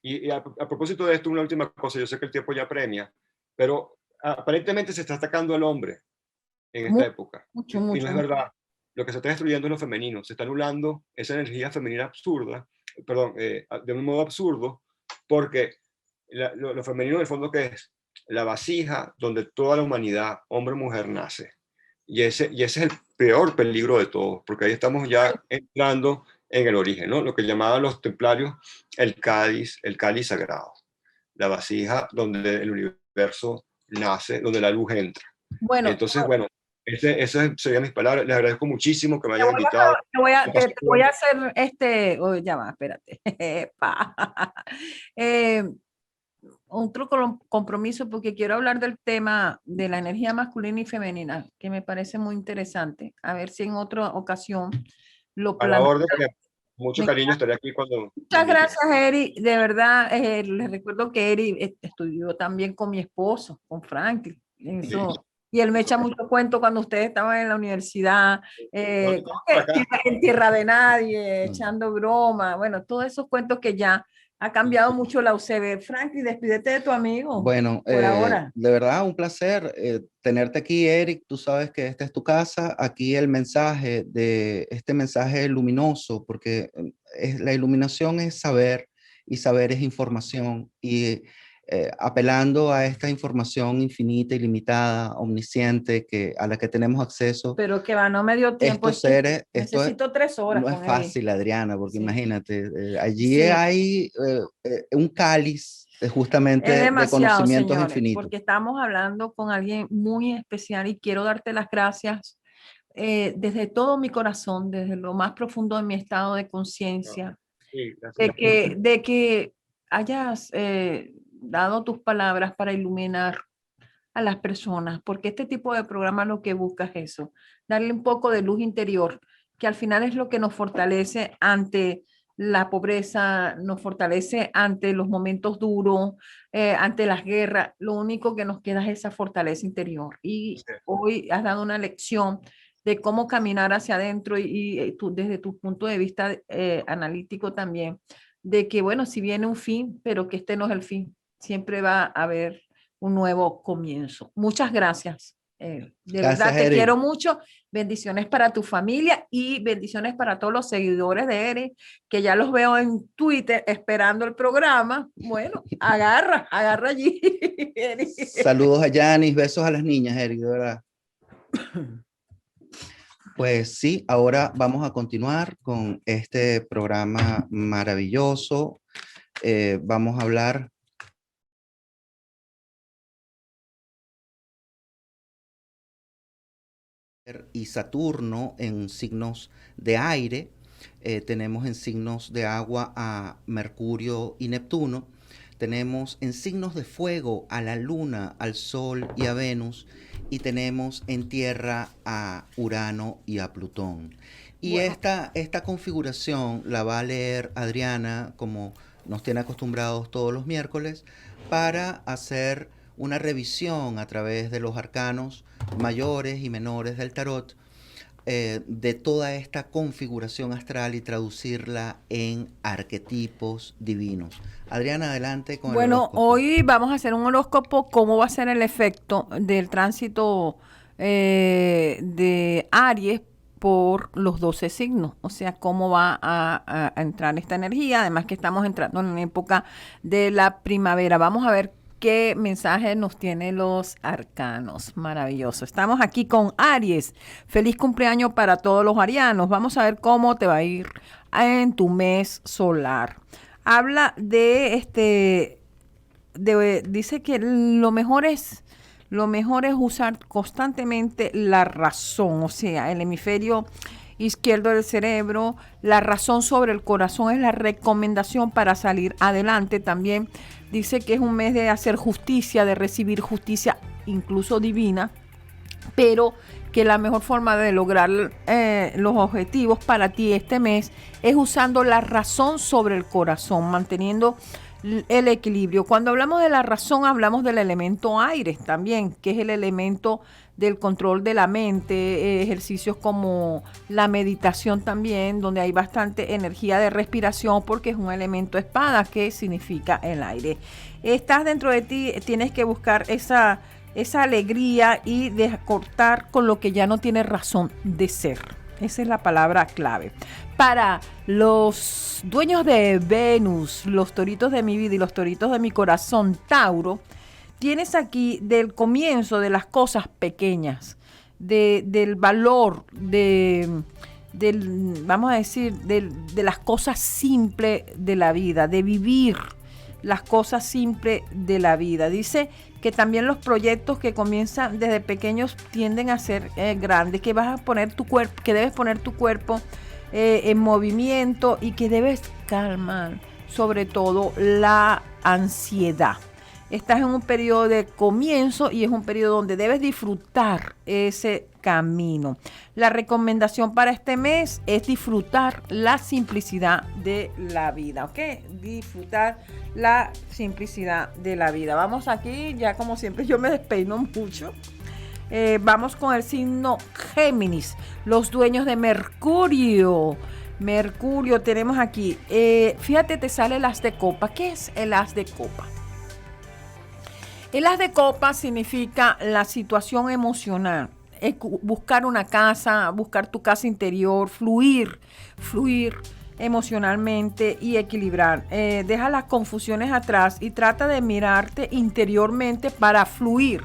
Y a propósito de esto, una última cosa, yo sé que el tiempo ya premia, pero aparentemente se está atacando al hombre en esta época. Y no es verdad. Lo que se está destruyendo es lo femenino. Se está anulando esa energía femenina absurda, perdón, de un modo absurdo, porque lo femenino en el fondo, ¿qué es? la vasija donde toda la humanidad, hombre o mujer, nace. Y ese es el peor peligro de todos, porque ahí estamos ya entrando en el origen, ¿no? Lo que llamaban los templarios el cáliz sagrado, la vasija donde el universo nace, donde la luz entra. Bueno, entonces, bueno, esas serían mis palabras. Les agradezco muchísimo que me hayan invitado. Te voy a hacer ya va, espérate. Otro compromiso, porque quiero hablar del tema de la energía masculina y femenina, que me parece muy interesante. A ver si en otra ocasión lo A la orden, planteamos. con mucho cariño estaré aquí cuando... Muchas gracias, Eri. De verdad, les recuerdo que Eri estudió también con mi esposo, con Franklin. Eso. Sí. Y él me echa mucho cuento cuando ustedes estaban en la universidad, en tierra de nadie, echando broma. Bueno, todos esos cuentos que ya ha cambiado mucho la UCB. Franklin, despídete de tu amigo. Bueno, por ahora. De verdad, un placer tenerte aquí, Eric. Tú sabes que esta es tu casa. Aquí el mensaje este mensaje luminoso, porque la iluminación es saber y saber es información. Y apelando a esta información infinita, ilimitada, omnisciente, a la que tenemos acceso. Pero que va, no me dio tiempo. Estos seres, necesito 3 horas. No es fácil, Adriana, porque sí. Imagínate, allí hay un cáliz justamente de conocimientos señores, infinitos. Porque estamos hablando con alguien muy especial y quiero darte las gracias desde todo mi corazón, desde lo más profundo de mi estado de conciencia, sí, de que hayas dado tus palabras para iluminar a las personas, porque este tipo de programa lo que busca es eso, darle un poco de luz interior, que al final es lo que nos fortalece ante la pobreza, nos fortalece ante los momentos duros, ante las guerras. Lo único que nos queda es esa fortaleza interior. Y sí. Hoy has dado una lección de cómo caminar hacia adentro y tú, desde tu punto de vista analítico también, de que, bueno, si viene un fin, pero que este no es el fin, siempre va a haber un nuevo comienzo. Muchas gracias. De verdad te quiero mucho. Bendiciones para tu familia y bendiciones para todos los seguidores de Eric, que ya los veo en Twitter esperando el programa. Bueno, agarra allí. Saludos a Yanis, besos a las niñas, Eric, de verdad. Pues sí, ahora vamos a continuar con este programa maravilloso. Vamos a hablar y Saturno en signos de aire. Tenemos en signos de agua a Mercurio y Neptuno. Tenemos en signos de fuego a la Luna, al Sol y a Venus. Y tenemos en tierra a Urano y a Plutón. Y bueno, esta configuración la va a leer Adriana, como nos tiene acostumbrados todos los miércoles, para hacer una revisión a través de los arcanos mayores y menores del tarot, de toda esta configuración astral y traducirla en arquetipos divinos. Adriana, adelante con el horóscopo. Bueno, hoy vamos a hacer un horóscopo, cómo va a ser el efecto del tránsito de Aries por los 12 signos, o sea, cómo va a entrar esta energía, además que estamos entrando en una época de la primavera. Vamos a ver qué mensaje nos tienen los arcanos. Maravilloso. Estamos aquí con Aries. Feliz cumpleaños para todos los arianos. Vamos a ver cómo te va a ir en tu mes solar. Habla de dice que lo mejor es usar constantemente la razón, o sea, el hemisferio izquierdo del cerebro, la razón sobre el corazón es la recomendación para salir adelante. También dice que es un mes de hacer justicia, de recibir justicia, incluso divina, pero que la mejor forma de lograr los objetivos para ti este mes es usando la razón sobre el corazón, manteniendo el equilibrio. Cuando hablamos de la razón, hablamos del elemento aire también, que es el elemento del control de la mente, ejercicios como la meditación también, donde hay bastante energía de respiración, porque es un elemento espada, que significa el aire. Estás dentro de ti, tienes que buscar esa alegría y de cortar con lo que ya no tiene razón de ser. Esa es la palabra clave. Para los dueños de Venus, los toritos de mi vida y los toritos de mi corazón, Tauro, tienes aquí del comienzo de las cosas pequeñas, del valor, vamos a decir, de las cosas simples de la vida, de vivir las cosas simples de la vida. Dice que también los proyectos que comienzan desde pequeños tienden a ser grandes, que vas a poner tu cuerpo, que debes poner tu cuerpo en movimiento y que debes calmar sobre todo la ansiedad. Estás en un periodo de comienzo y es un periodo donde debes disfrutar ese camino. La recomendación para este mes es disfrutar la simplicidad de la vida, ¿ok? Disfrutar la simplicidad de la vida. Vamos aquí, ya como siempre yo me despeino mucho. Vamos con el signo Géminis, los dueños de Mercurio. Mercurio tenemos aquí. Fíjate, te sale el as de copa. ¿Qué es el as de copa? El as de copa significa la situación emocional, buscar una casa, buscar tu casa interior, fluir emocionalmente y equilibrar. Deja las confusiones atrás y trata de mirarte interiormente para fluir.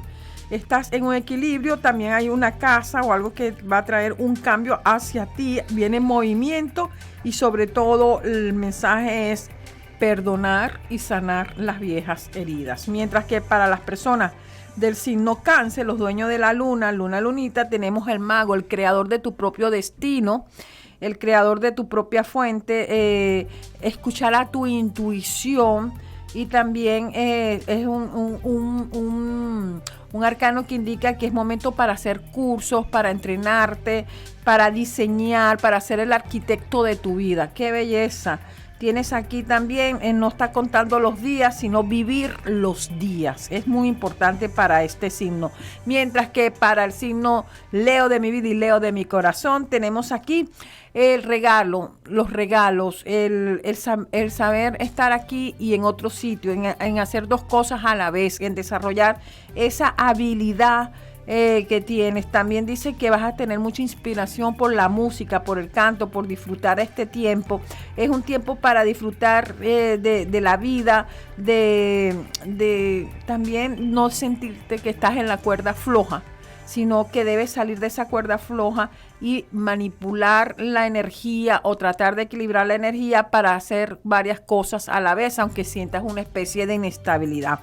Estás en un equilibrio, también hay una casa o algo que va a traer un cambio hacia ti, viene movimiento y sobre todo el mensaje es perdonar y sanar las viejas heridas. Mientras que para las personas del signo Cáncer, los dueños de la lunita, tenemos el mago, el creador de tu propio destino, el creador de tu propia fuente, escuchar a tu intuición y también es un arcano que indica que es momento para hacer cursos, para entrenarte, para diseñar, para ser el arquitecto de tu vida. ¡Qué belleza! Tienes aquí también, no está contando los días, sino vivir los días. Es muy importante para este signo. Mientras que para el signo Leo de mi vida y Leo de mi corazón, tenemos aquí el regalo, los regalos, el saber estar aquí y en otro sitio, en hacer dos cosas a la vez, en desarrollar esa habilidad que tienes. También dice que vas a tener mucha inspiración por la música, por el canto, por disfrutar este tiempo. Es un tiempo para disfrutar de la vida, de también no sentirte que estás en la cuerda floja, sino que debes salir de esa cuerda floja y manipular la energía o tratar de equilibrar la energía para hacer varias cosas a la vez, aunque sientas una especie de inestabilidad.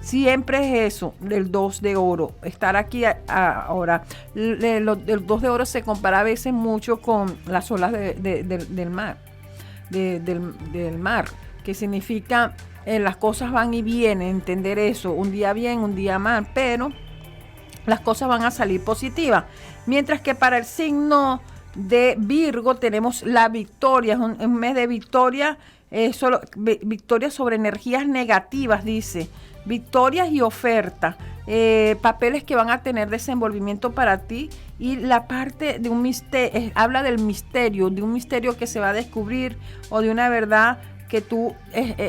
Siempre es eso, el 2 de oro. Estar aquí ahora. El 2 de oro se compara a veces mucho con las olas del mar. Del mar, que significa las cosas van y vienen, entender eso. Un día bien, un día mal, pero las cosas van a salir positivas. Mientras que para el signo de Virgo tenemos la victoria. Es un mes de victoria, victoria sobre energías negativas, dice. Victorias y ofertas, papeles que van a tener desenvolvimiento para ti y la parte de un misterio, habla del misterio, de un misterio que se va a descubrir o de una verdad que tú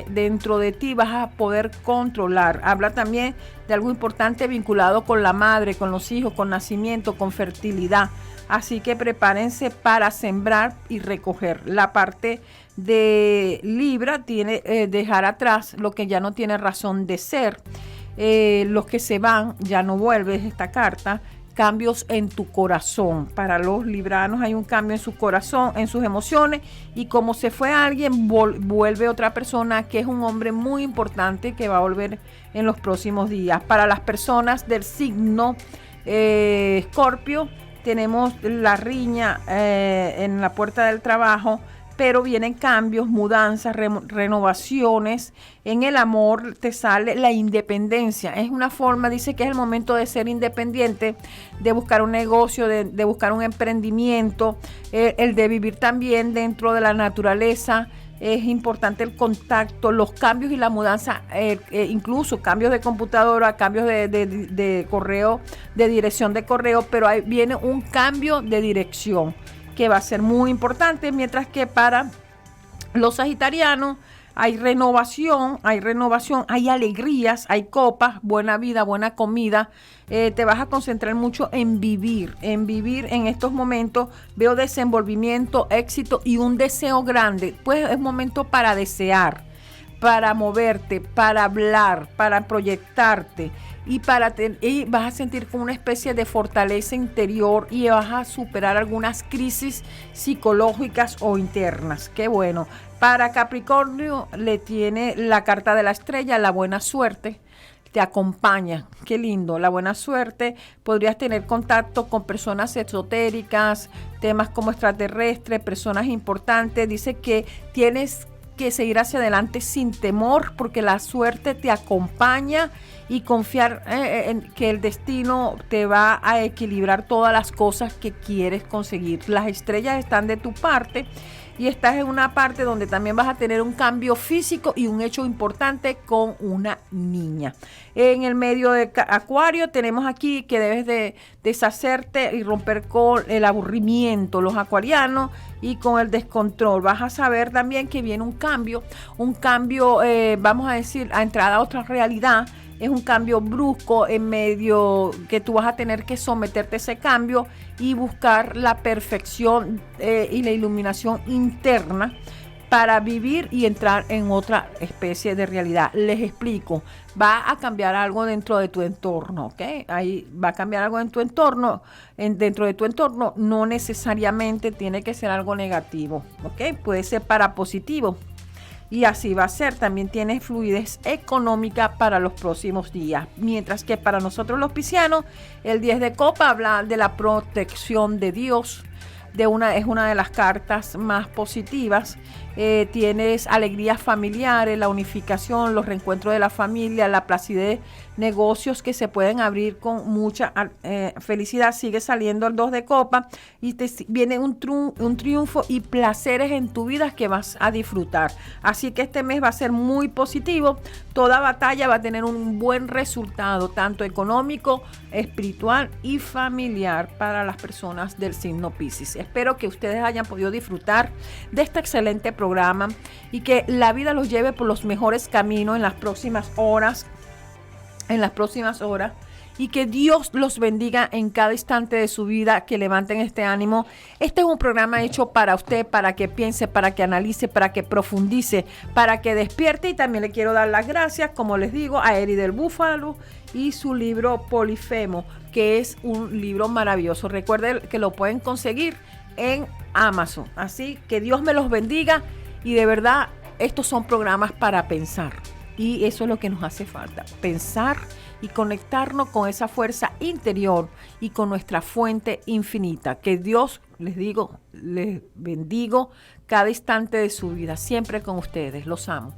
dentro de ti vas a poder controlar. Habla también de algo importante vinculado con la madre, con los hijos, con nacimiento, con fertilidad. Así que prepárense para sembrar y recoger. La parte de Libra tiene dejar atrás lo que ya no tiene razón de ser. Los que se van ya no vuelven, esta carta. Cambios en tu corazón. Para los libranos hay un cambio en su corazón, en sus emociones, y como se fue alguien, vuelve otra persona que es un hombre muy importante que va a volver en los próximos días. Para las personas del signo Escorpio, tenemos la riña en la puerta del trabajo, pero vienen cambios, mudanzas, renovaciones. En el amor te sale la independencia. Es una forma, dice que es el momento de ser independiente, de buscar un negocio, de buscar un emprendimiento, el de vivir también dentro de la naturaleza. Es importante el contacto, los cambios y la mudanza, incluso cambios de computadora, cambios de correo, de dirección de correo, pero ahí viene un cambio de dirección que va a ser muy importante, mientras que para los sagitarianos hay renovación, hay alegrías, hay copas, buena vida, buena comida. Te vas a concentrar mucho en vivir en estos momentos. Veo desenvolvimiento, éxito y un deseo grande. Pues es momento para desear, para moverte, para hablar, para proyectarte y y vas a sentir como una especie de fortaleza interior y vas a superar algunas crisis psicológicas o internas. Qué bueno. Para Capricornio le tiene la carta de la estrella, la buena suerte. Te acompaña, qué lindo, la buena suerte. Podrías tener contacto con personas esotéricas, temas como extraterrestres, personas importantes. Dice que tienes que seguir hacia adelante sin temor porque la suerte te acompaña y confiar en que el destino te va a equilibrar todas las cosas que quieres conseguir. Las estrellas están de tu parte y estás en una parte donde también vas a tener un cambio físico y un hecho importante con una niña. En el medio de Acuario tenemos aquí que debes de deshacerte y romper con el aburrimiento, los acuarianos, y con el descontrol. Vas a saber también que viene un cambio, vamos a decir, a entrada a otra realidad. Es un cambio brusco en medio que tú vas a tener que someterte a ese cambio y buscar la perfección y la iluminación interna para vivir y entrar en otra especie de realidad. Les explico, va a cambiar algo dentro de tu entorno, ¿ok? Ahí va a cambiar algo en tu entorno, dentro de tu entorno, no necesariamente tiene que ser algo negativo, ¿ok? Puede ser para positivo. Y así va a ser. También tiene fluidez económica para los próximos días. Mientras que para nosotros los piscianos, el 10 de copa habla de la protección de Dios. Es una de las cartas más positivas. Tienes alegrías familiares, la unificación, los reencuentros de la familia, la placidez, negocios que se pueden abrir con mucha felicidad. Sigue saliendo el 2 de copa y te viene un triunfo y placeres en tu vida que vas a disfrutar. Así que este mes va a ser muy positivo. Toda batalla va a tener un buen resultado, tanto económico, espiritual y familiar para las personas del signo Piscis. Espero que ustedes hayan podido disfrutar de este excelente programa y que la vida los lleve por los mejores caminos en las próximas horas. Y que Dios los bendiga en cada instante de su vida, que levanten este ánimo. Este es un programa hecho para usted, para que piense, para que analice, para que profundice, para que despierte. Y también le quiero dar las gracias, como les digo, a Eri del Búfalo y su libro Polifemo, que es un libro maravilloso. Recuerden que lo pueden conseguir en Amazon. Así que Dios me los bendiga y de verdad estos son programas para pensar. Y eso es lo que nos hace falta, pensar y conectarnos con esa fuerza interior y con nuestra fuente infinita. Que Dios, les bendigo cada instante de su vida, siempre con ustedes. Los amo.